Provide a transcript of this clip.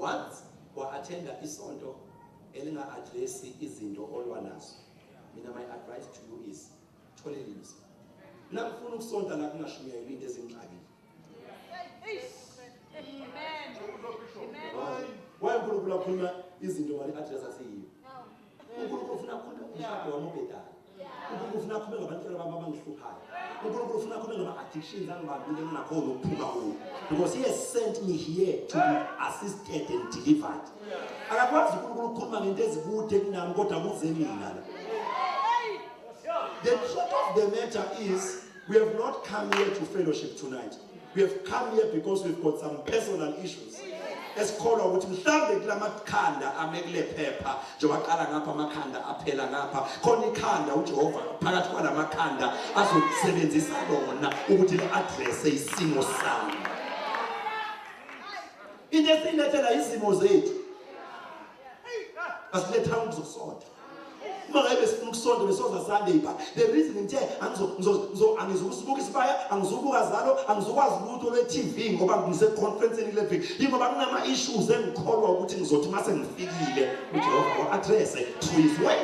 once wa-attenda isonto elinga-addressi izinto olwa nazo, mina my advice to you is tholelise. Nakufuna ukusonta la kungashunyayelwa into ezimxakile. Why uNkulunkulu akhuluma izinto ngale address asiyiyo? uNkulunkulu ufuna akhulume umshado wami obhedala. uNkulunkulu ufuna akhulume ngabantwana bami abangihluphayo. uNkulunkulu ufuna akhulume ngama-addictions angibambile nakhona ukuphuma kuwo. Because he has sent me here to be assisted and delivered. Akakwazi uNkulunkulu ukukhuluma ngento ezikude kunami kodwa kuze mina la. The truth of the matter is, we have not come here to fellowship tonight. We have come here because we've got some personal issues. Esikholwa ukuthi mhlambe kulamakhanda amekule phepha njengoba qala ngapha amakhanda aphela ngapha khona ikhanda uJehova phakathi kwalamakhanda azokusebenzisa lona ukuthi le-address isimo sami. Into esilethela izimo zethu asilethanga ukuzosonta. Uma ngabe sifuna ukusonta besoza Sunday ba the reason ngithe angizokusibuka isibaya angizokubuka zalo angizokwazi lutho lwe-TV ngoba ngise conference le viki ingoba kunama issues engikholwa ukuthi ngizothi mase ngifikile uJehova wa-address through his way.